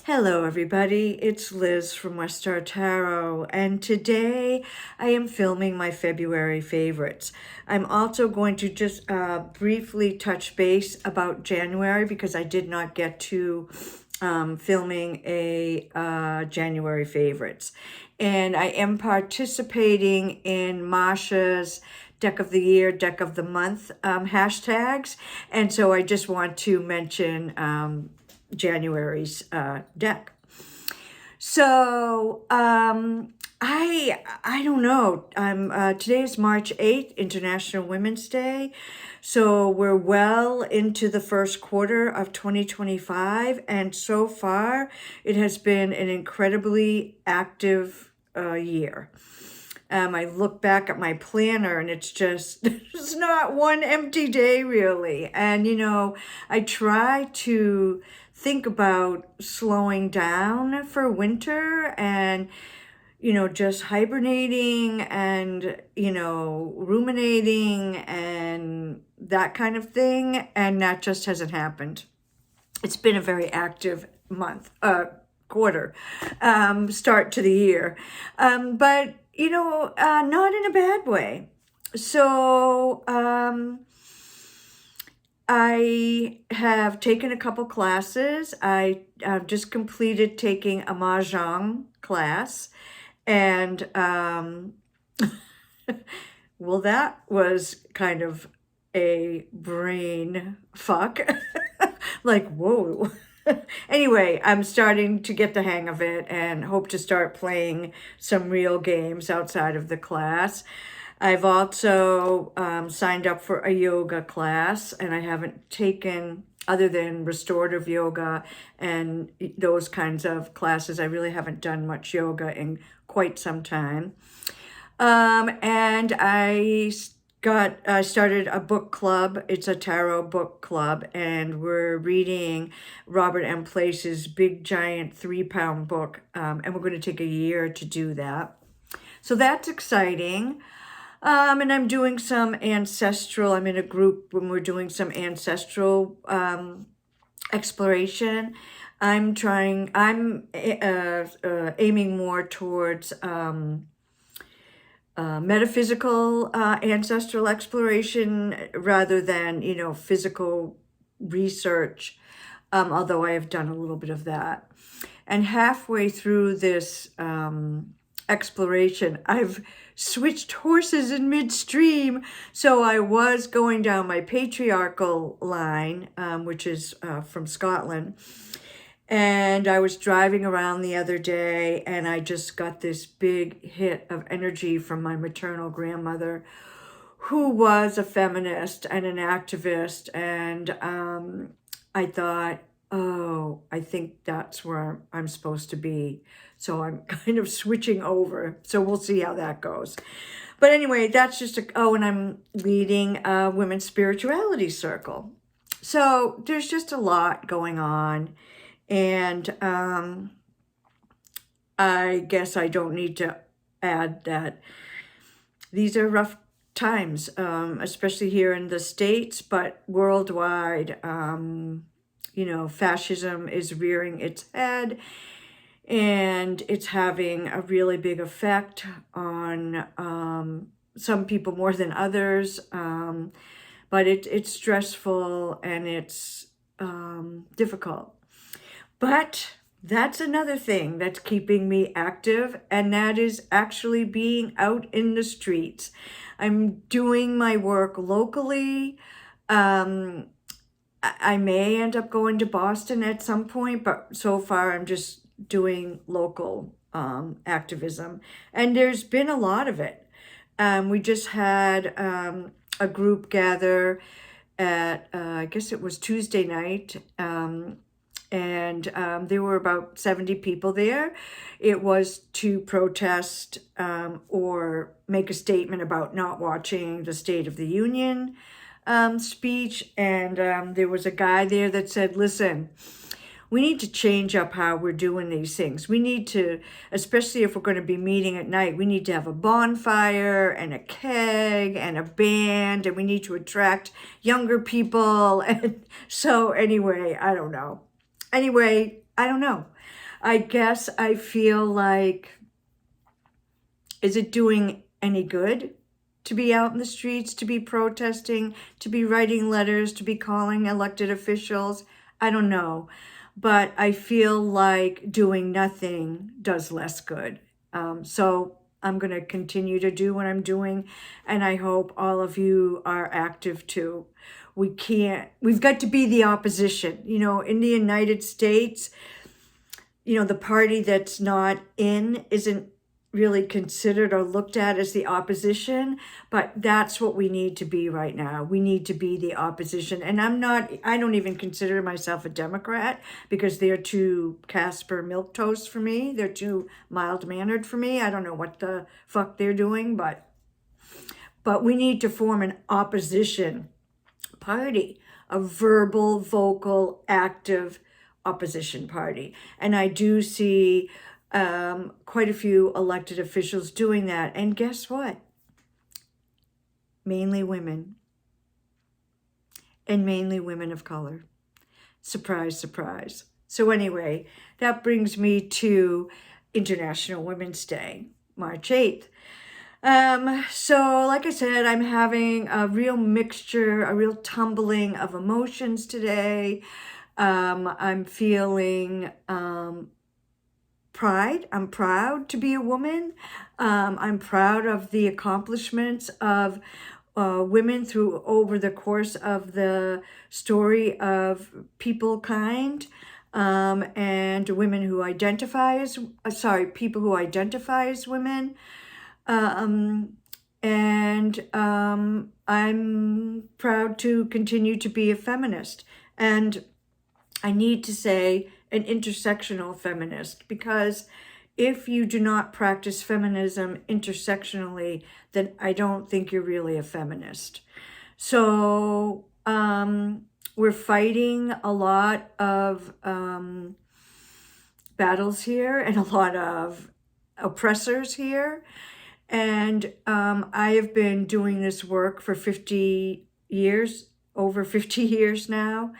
Hello, everybody. It's Liz from West Star Tarot, and today I am filming my February favorites. I'm also going to just briefly touch base about January because I did not get to filming a January favorites. And I am participating in Masha's Deck of the Year, Deck of the Month hashtags, and so I just want to mention January's deck. So I don't know. Today is March 8th, International Women's Day. So we're well into the first quarter of 2025, and so far it has been an incredibly active year. I look back at my planner and it's just, there's not one empty day really. And, I try to think about slowing down for winter and, just hibernating and, ruminating and that kind of thing. And that just hasn't happened. It's been a very active quarter, start to the year. But not in a bad way. So I have taken a couple classes. I just completed taking a Mahjong class, and well, that was kind of a brain fuck. Like, whoa. Anyway, I'm starting to get the hang of it and hope to start playing some real games outside of the class. I've also signed up for a yoga class, and I haven't taken, other than restorative yoga and those kinds of classes, I really haven't done much yoga in quite some time. And I started a book club. It's a tarot book club, and we're reading Robert M. Place's big, giant 3-pound book, and we're going to take a year to do that. So that's exciting. And I'm doing some ancestral, I'm in a group when we're doing some ancestral exploration. I'm aiming more towards metaphysical ancestral exploration rather than, physical research, although I have done a little bit of that. And halfway through this exploration, I've switched horses in midstream. So I was going down my patriarchal line, which is from Scotland. And I was driving around the other day, and I just got this big hit of energy from my maternal grandmother, who was a feminist and an activist. And I thought, oh, I think that's where I'm supposed to be. So I'm kind of switching over. So we'll see how that goes. But anyway, that's just and I'm leading a women's spirituality circle. So there's just a lot going on. And I guess I don't need to add that these are rough times, especially here in the States, but worldwide, fascism is rearing its head, and it's having a really big effect on some people more than others. But it's stressful and it's difficult. But that's another thing that's keeping me active, and that is actually being out in the streets. I'm doing my work locally. I may end up going to Boston at some point, but so far I'm just doing local activism. And there's been a lot of it. We just had a group gather at, I guess it was Tuesday night, and there were about 70 people there. It was to protest or make a statement about not watching the State of the Union speech. And there was a guy there that said, listen, we need to change up how we're doing these things. We need to, especially if we're going to be meeting at night, we need to have a bonfire and a keg and a band, and we need to attract younger people. And so anyway, I don't know. Anyway, I don't know. I guess I feel like, is it doing any good to be out in the streets, to be protesting, to be writing letters, to be calling elected officials? I don't know. But I feel like doing nothing does less good. So I'm going to continue to do what I'm doing, and I hope all of you are active too. We've got to be the opposition. You know, in the United States, you know, the party that's not in isn't really considered or looked at as the opposition, but that's what we need to be right now. We need to be the opposition. And I don't even consider myself a Democrat because they're too Casper milquetoast for me. They're too mild-mannered for me. I don't know what the fuck they're doing, but we need to form an opposition party, a verbal, vocal, active opposition party. And I do see quite a few elected officials doing that. And guess what? Mainly women. And mainly women of color. Surprise, surprise. So anyway, that brings me to International Women's Day, March 8th. So like I said, I'm having a real mixture, a real tumbling of emotions today. I'm feeling pride. I'm proud to be a woman. I'm proud of the accomplishments of women over the course of the story of people kind, and women who identify as, people who identify as women. I'm proud to continue to be a feminist. And I need to say an intersectional feminist, because if you do not practice feminism intersectionally, then I don't think you're really a feminist. So we're fighting a lot of battles here and a lot of oppressors here. And I have been doing this work for 50 years, over 50 years now,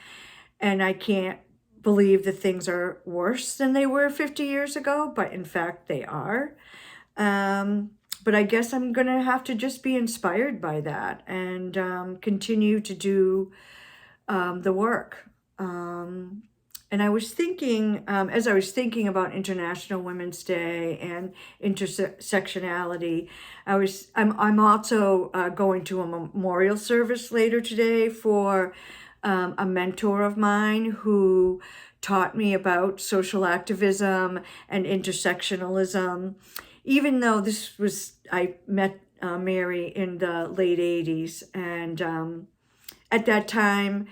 and I can't believe that things are worse than they were 50 years ago, but in fact they are. But I guess I'm going to have to just be inspired by that and continue to do the work. And I was thinking, as I was thinking about International Women's Day and intersectionality, I'm also going to a memorial service later today for a mentor of mine who taught me about social activism and intersectionalism. Even though I met Mary in the late 80s, and at that time,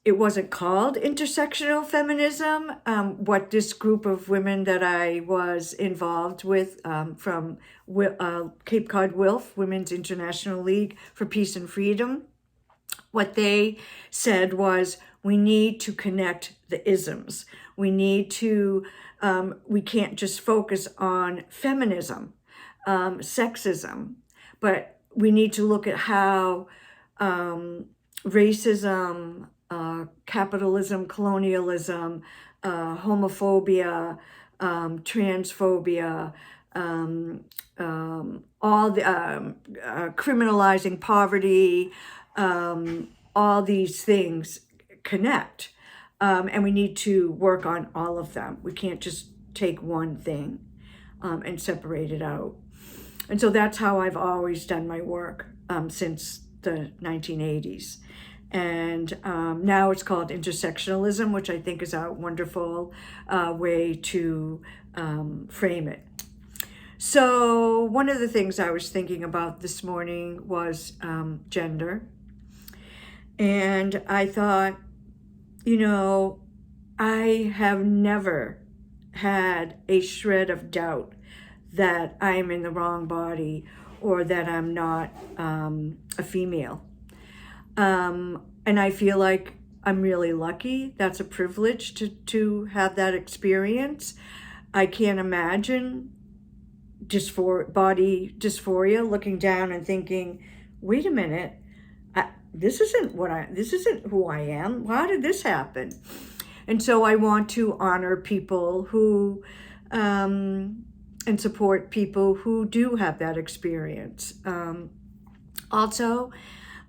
it wasn't called intersectional feminism. What this group of women that I was involved with from Cape Cod WILF, Women's International League for Peace and Freedom, what they said was, we need to connect the isms. We need to, we can't just focus on feminism, sexism, but we need to look at how racism, capitalism, colonialism, homophobia, transphobia, all the criminalizing poverty, all these things connect. And we need to work on all of them. We can't just take one thing and separate it out. And so that's how I've always done my work since the 1980s. And now it's called intersectionalism, which I think is a wonderful way to frame it. So one of the things I was thinking about this morning was gender. And I thought, you know, I have never had a shred of doubt that I'm in the wrong body or that I'm not a female. And I feel like I'm really lucky. That's a privilege to have that experience. I can't imagine body dysphoria, looking down and thinking, wait a minute, this isn't who I am. How did this happen? And so I want to honor people who, and support people who do have that experience. Also,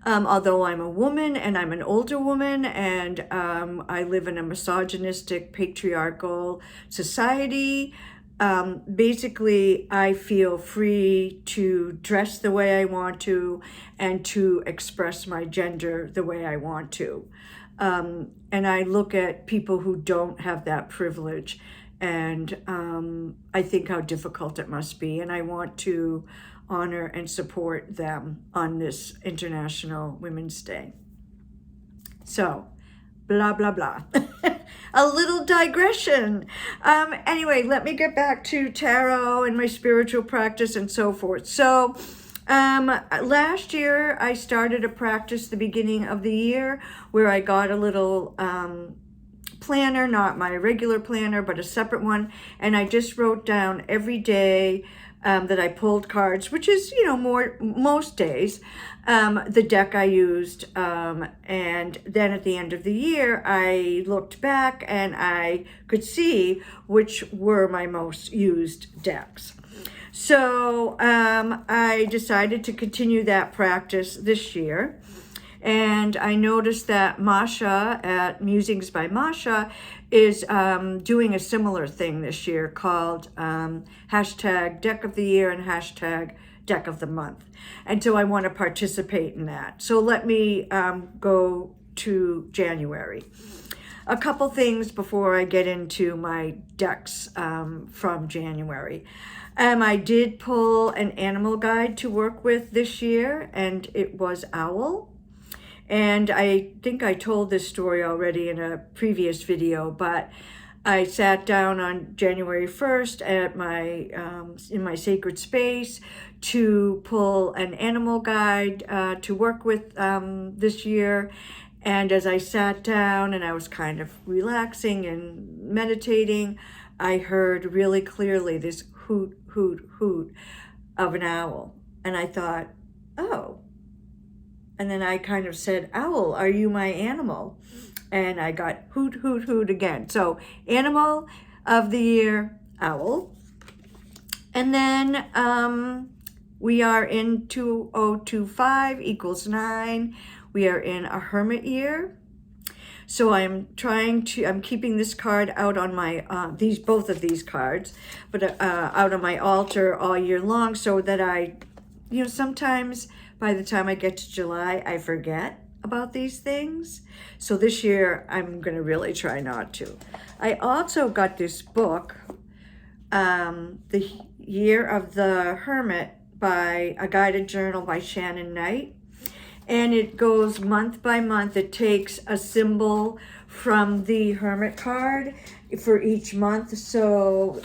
although I'm a woman and I'm an older woman and I live in a misogynistic, patriarchal society, basically I feel free to dress the way I want to and to express my gender the way I want to. And I look at people who don't have that privilege, and I think how difficult it must be, and I want to honor and support them on this International Women's Day. So, blah, blah, blah. A little digression. Anyway, let me get back to tarot and my spiritual practice and so forth. So, last year I started a practice the beginning of the year where I got a little planner, not my regular planner, but a separate one. And I just wrote down every day that I pulled cards, which is, most days, the deck I used. And then at the end of the year, I looked back and I could see which were my most used decks. So I decided to continue that practice this year. And I noticed that Masha at Musings by Masha is doing a similar thing this year called hashtag Deck of the Year and hashtag Deck of the Month. And so I want to participate in that. So let me go to January. A couple things before I get into my decks from January. I did pull an animal guide to work with this year, and it was owl. And I think I told this story already in a previous video, but I sat down on January 1st at my in my sacred space to pull an animal guide to work with this year. And as I sat down and I was kind of relaxing and meditating, I heard really clearly this hoot, hoot, hoot of an owl. And I thought, oh. And then I kind of said, owl, are you my animal? And I got hoot, hoot, hoot again. So animal of the year, owl. And then we are in 2025 equals 9. We are in a hermit year. So I'm keeping this card out on my, both of these cards, but out on my altar all year long so that I, sometimes by the time I get to July, I forget about these things. So this year, I'm going to really try not to. I also got this book, The Year of the Hermit, by a guided journal by Shannon Knight. And it goes month by month. It takes a symbol from the Hermit card for each month. So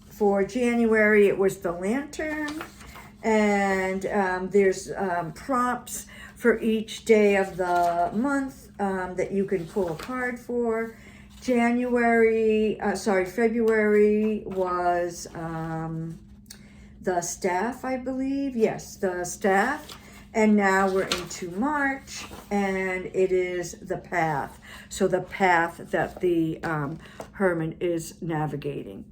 for January, it was the lantern. And there's prompts for each day of the month that you can pull a card for. February was the staff, I believe. Yes, the staff. And now we're into March, and it is the path. So the path that the hermit is navigating.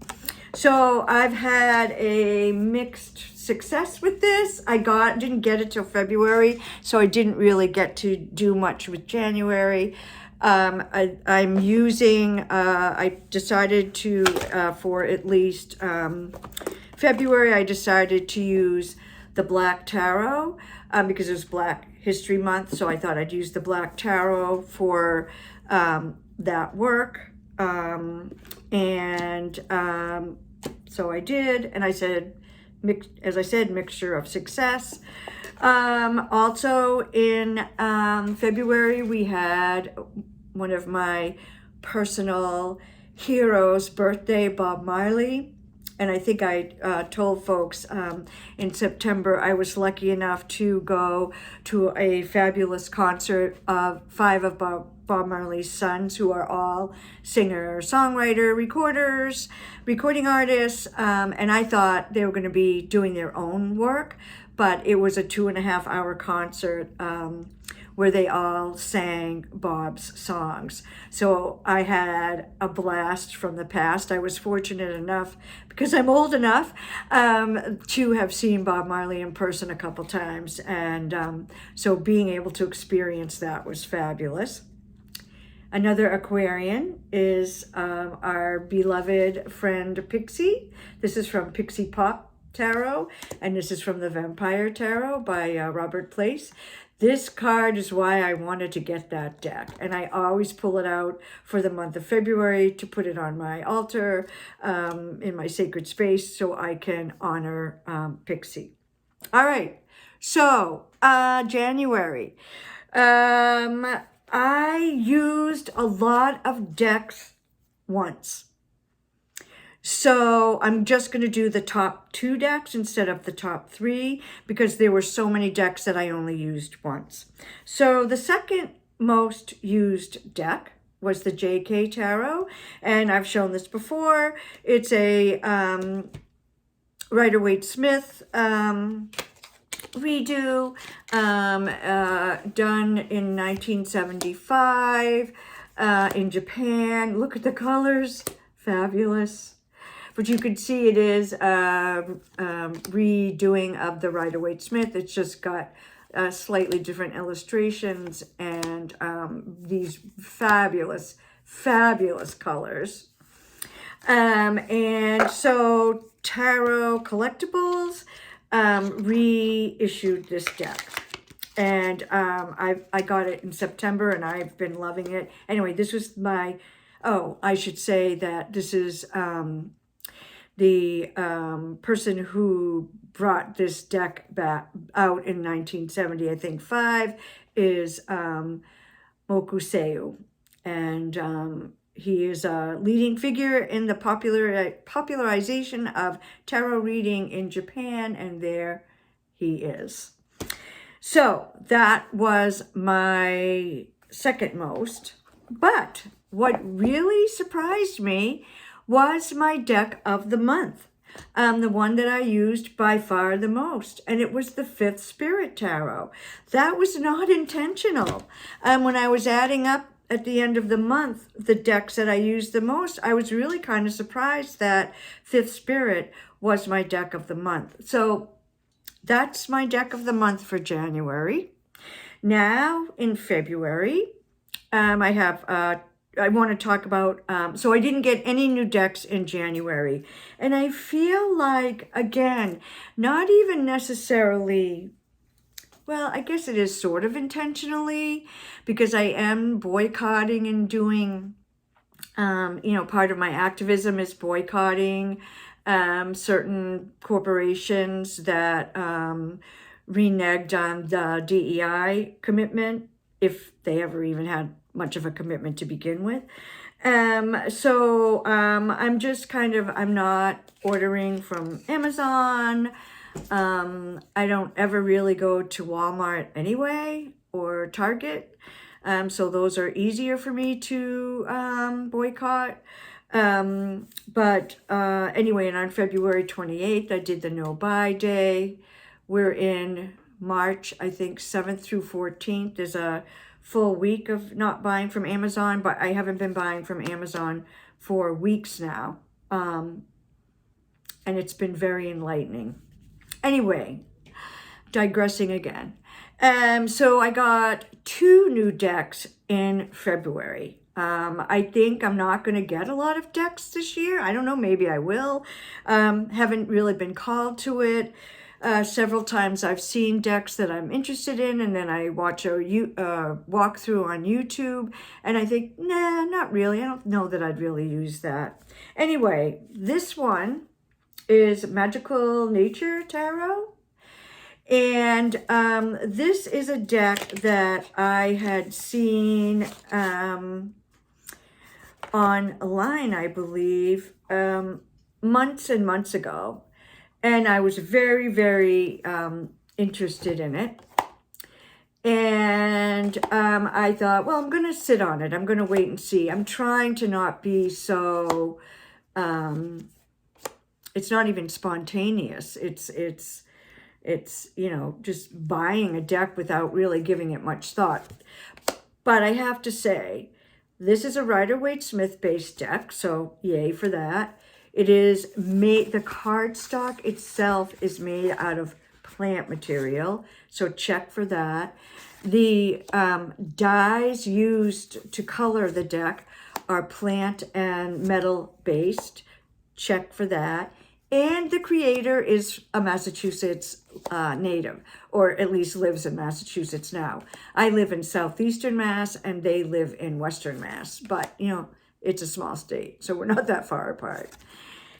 So I've had a mixed success with this. Didn't get it till February, so I didn't really get to do much with January. I'm using, I decided to, for at least February, I decided to use the Black Tarot because it was Black History Month, so I thought I'd use the Black Tarot for that work. So I did, and I said, mixture of success. Also in February, we had one of my personal heroes' birthday, Bob Marley. And I think I told folks in September I was lucky enough to go to a fabulous concert of 5 of Bob Marley's sons, who are all singer, songwriter, recording artists. And I thought they were going to be doing their own work, but it was a 2.5-hour concert where they all sang Bob's songs. So I had a blast from the past. I was fortunate enough, because I'm old enough, to have seen Bob Marley in person a couple times. And so being able to experience that was fabulous. Another Aquarian is our beloved friend Pixie. This is from Pixie Pop Tarot, and this is from the Vampire Tarot by Robert Place. This card is why I wanted to get that deck, and I always pull it out for the month of February to put it on my altar in my sacred space so I can honor Pixie. All right, so January. I used a lot of decks once. So I'm just going to do the top 2 decks instead of the top 3 because there were so many decks that I only used once. So the second most used deck was the JK Tarot, and I've shown this before. It's a Rider-Waite-Smith redo, done in 1975 in Japan. Look at the colors, fabulous. But you can see it is redoing of the Rider-Waite-Smith. It's just got slightly different illustrations and these fabulous, fabulous colors. And so Tarot Collectibles reissued this deck, and I got it in September, and I've been loving it. Anyway, this was my, I should say that this is the person who brought this deck back out in 1970, I think 5, is Mokuseu, and he is a leading figure in the popularization of tarot reading in Japan, and there he is. So that was my second most. But what really surprised me was my deck of the month, the one that I used by far the most, and it was the Fifth Spirit Tarot. That was not intentional. When I was adding up at the end of the month, the decks that I used the most, I was really kind of surprised that Fifth Spirit was my deck of the month. So that's my deck of the month for January. Now in February, I want to talk about, so I didn't get any new decks in January. And I feel like, again, not even necessarily, well, I guess it is sort of intentionally, because I am boycotting and doing, part of my activism is boycotting certain corporations that reneged on the DEI commitment, if they ever even had much of a commitment to begin with. So I'm just I'm not ordering from Amazon. I don't ever really go to Walmart anyway, or Target. So those are easier for me to boycott. But anyway, and on February 28th, I did the no buy day. We're in March, I think 7th through 14th. There's a full week of not buying from Amazon, but I haven't been buying from Amazon for weeks now. And it's been very enlightening. Anyway, digressing again. So I got 2 new decks in February. I think I'm not going to get a lot of decks this year. I don't know, maybe I will. Haven't really been called to it. Several times I've seen decks that I'm interested in, and then I watch a walkthrough on YouTube, and I think, nah, not really. I don't know that I'd really use that. Anyway, this one is Magical Nature Tarot. And this is a deck that I had seen online, I believe, months and months ago. And I was very, very interested in it. And I thought, well, I'm going to sit on it. I'm going to wait and see. I'm trying to not be so, it's not even spontaneous. It's it's, you know, just buying a deck without really giving it much thought. But I have to say, this is a Rider-Waite-Smith based deck, so yay for that. It is made, the cardstock itself is made out of plant material, so check for that. The dyes used to color the deck are plant and metal based, check for that. And the creator is a Massachusetts native, or at least lives in Massachusetts now. I live in southeastern Mass, and they live in western Mass. But, you know, it's a small state, so we're not that far apart.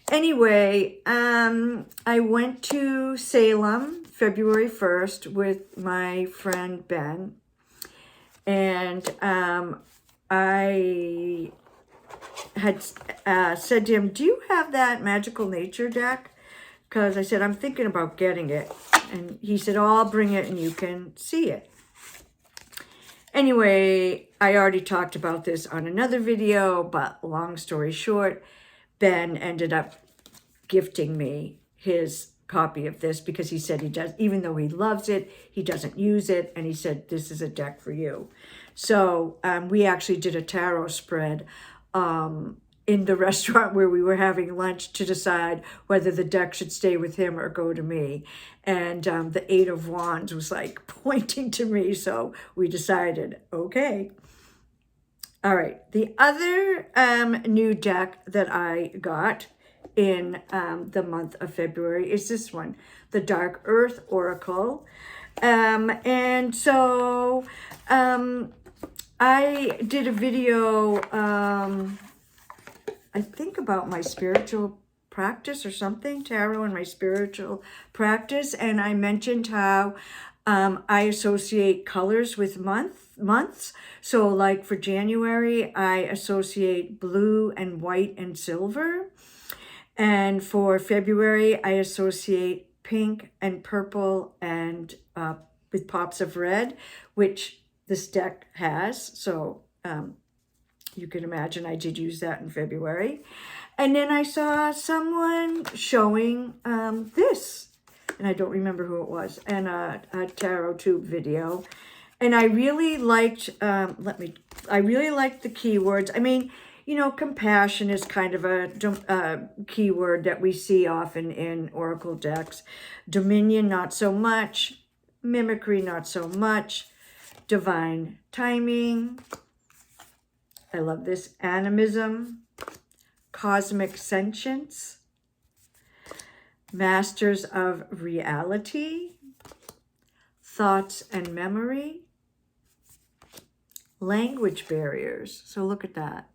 Anyway, I went to Salem February 1st with my friend Ben. And I had said to him, do you have that Magical Nature deck? Because I said, I'm thinking about getting it. And he said, oh, I'll bring it and you can see it. Anyway, I already talked about this on another video, but long story short, Ben ended up gifting me his copy of this because he said he does, even though he loves it, he doesn't use it. And he said, this is a deck for you. So we actually did a tarot spread in the restaurant where we were having lunch to decide whether the deck should stay with him or go to me. And the Eight of Wands was like pointing to me. So we decided, okay. All right. The other new deck that I got in the month of February is this one, the Dark Earth Oracle. And so I did a video, I think about my spiritual practice or something, tarot and my spiritual practice. And I mentioned how I associate colors with months. So like for January, I associate blue and white and silver. And for February, I associate pink and purple and with pops of red, which this deck has. So you can imagine I did use that in February. And then I saw someone showing this, and I don't remember who it was, and a tarot tube video. And I really liked, I really liked the keywords. I mean, you know, compassion is kind of a keyword that we see often in oracle decks. Dominion, not so much. Mimicry, not so much. Divine timing. I love this. Animism. Cosmic sentience. Masters of reality. Thoughts and memory. Language barriers. So look at that.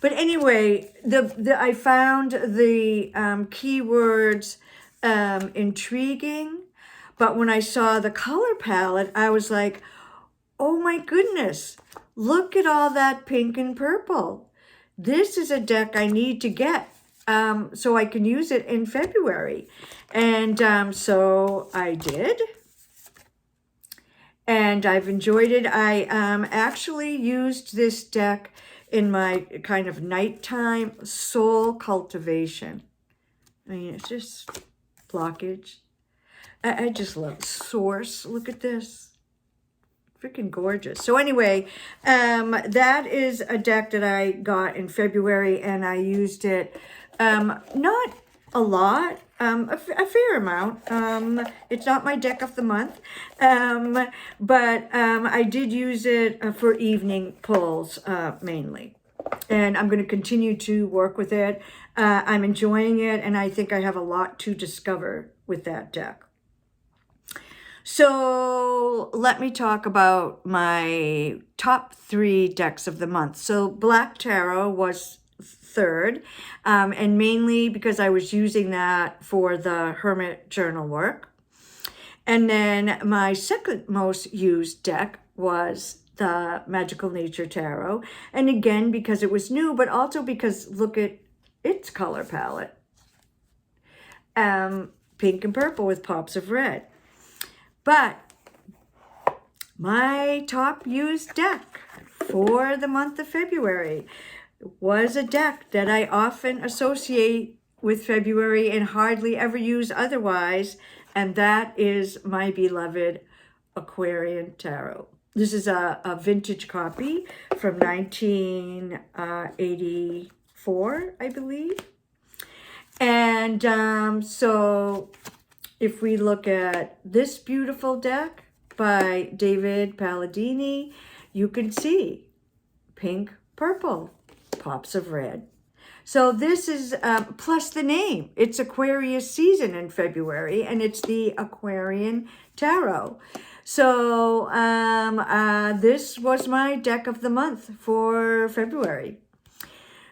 But anyway, I found the keywords intriguing. But when I saw the color palette, I was like, oh my goodness, look at all that pink and purple. This is a deck I need to get so I can use it in February. And so I did. And I've enjoyed it. I actually used this deck in my kind of nighttime soul cultivation. I mean, it's just blockage. I just love Source. Look at this. Freaking gorgeous. So anyway, that is a deck that I got in February, and I used it not a lot, a fair amount. It's not my deck of the month, but I did use it for evening pulls mainly. And I'm going to continue to work with it. I'm enjoying it, and I think I have a lot to discover with that deck. So let me talk about my top 3 decks of the month. So Black Tarot was third, and mainly because I was using that for the Hermit journal work. And then my second most used deck was the Magical Nature Tarot. And again, because it was new, but also because look at its color palette. Pink and purple with pops of red. But my top used deck for the month of February was a deck that I often associate with February and hardly ever use otherwise, and that is my beloved Aquarian Tarot. This is a vintage copy from 1984, I believe. And so if we look at this beautiful deck by David Palladini, you can see pink, purple, pops of red. So this is, plus the name, it's Aquarius season in February, and it's the Aquarian Tarot. So this was my deck of the month for February.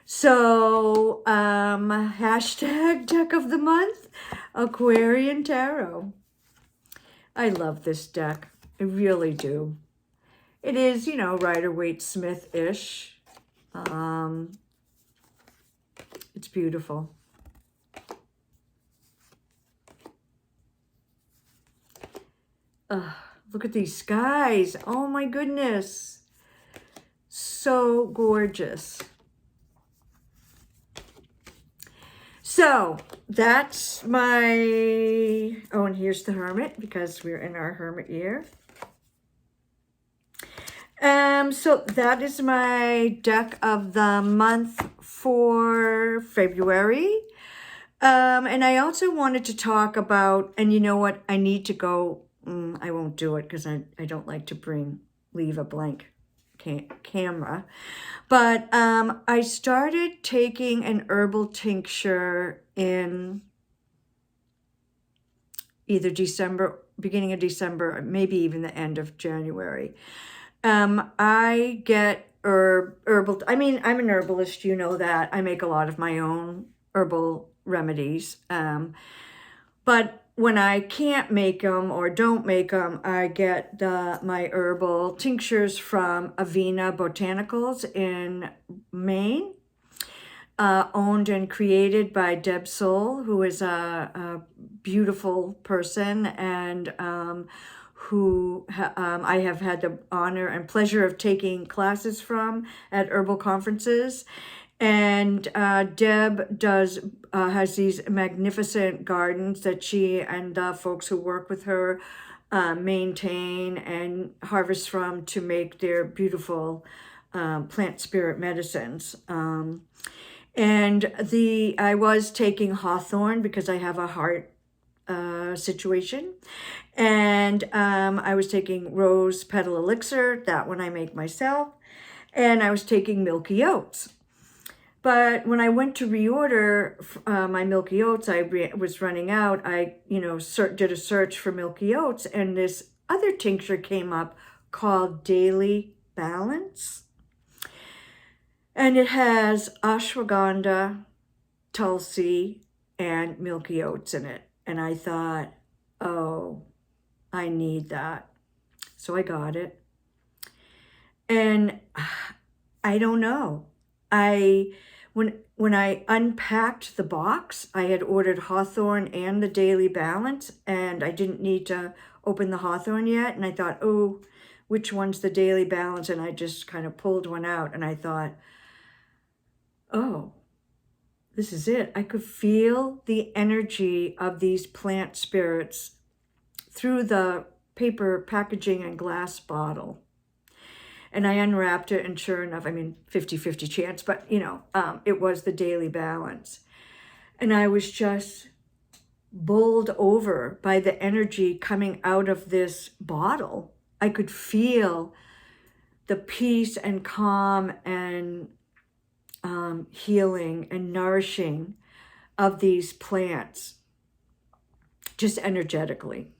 So hashtag deck of the month, Aquarian Tarot. I love this deck. I really do. It is, you know, Rider-Waite-Smith-ish. It's beautiful. Look at these skies. Oh my goodness. So gorgeous. So that's my, oh, and here's the Hermit, because we're in our Hermit year. So that is my deck of the month for February. And I also wanted to talk about, and you know what, I need to go, I won't do it because I don't like to leave a blank camera. But I started taking an herbal tincture in either December, beginning of December, or maybe even the end of January. I get herbal, I mean, I'm an herbalist, you know that. I make a lot of my own herbal remedies. But when I can't make them or don't make them, I get my herbal tinctures from Avena Botanicals in Maine, owned and created by Deb Soul, who is a beautiful person, and who I have had the honor and pleasure of taking classes from at herbal conferences. And Deb has these magnificent gardens that she and the folks who work with her maintain and harvest from to make their beautiful plant spirit medicines. And I was taking hawthorn because I have a heart situation. And I was taking rose petal elixir, that one I make myself. And I was taking milky oats. But when I went to reorder my milky oats, I was running out. I, did a search for milky oats, and this other tincture came up called Daily Balance. And it has ashwagandha, tulsi, and milky oats in it. And I thought, oh, I need that. So I got it. And I don't know. When I unpacked the box, I had ordered hawthorn and the Daily Balance, and I didn't need to open the hawthorn yet. And I thought, oh, which one's the Daily Balance? And I just kind of pulled one out, and I thought, oh, this is it. I could feel the energy of these plant spirits through the paper packaging and glass bottle. And I unwrapped it, and sure enough, 50-50 chance, but it was the Daily Balance. And I was just bowled over by the energy coming out of this bottle. I could feel the peace and calm and healing and nourishing of these plants, just energetically.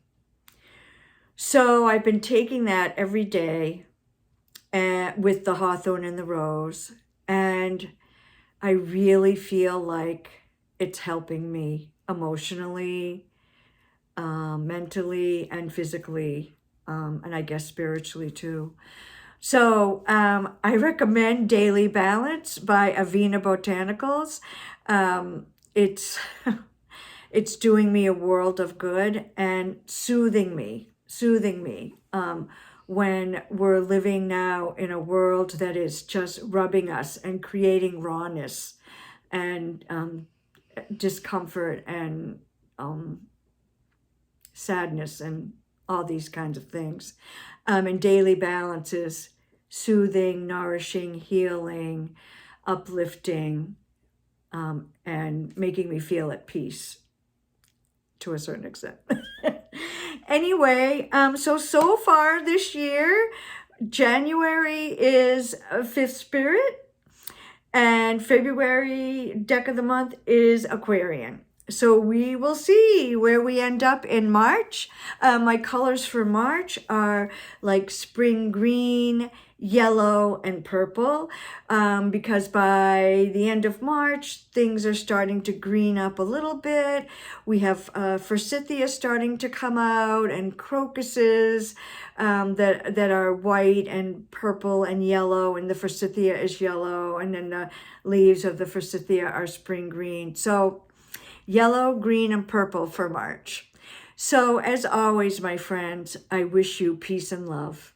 So I've been taking that every day with the hawthorn and the rose, and I really feel like it's helping me emotionally, mentally, and physically, and I guess spiritually too. So I recommend Daily Balance by Avena Botanicals. It's doing me a world of good and soothing me. When we're living now in a world that is just rubbing us and creating rawness and discomfort and sadness and all these kinds of things. And daily balance is soothing, nourishing, healing, uplifting, and making me feel at peace to a certain extent. Anyway, so far this year, January is Fifth Spirit, and February deck of the month is Aquarian. So we will see where we end up in March. My colors for March are like spring green, yellow, and purple, because by the end of March, things are starting to green up a little bit. We have forsythia starting to come out, and crocuses that are white and purple and yellow, and the forsythia is yellow, and then the leaves of the forsythia are spring green. So yellow, green, and purple for March. So as always, my friends, I wish you peace and love.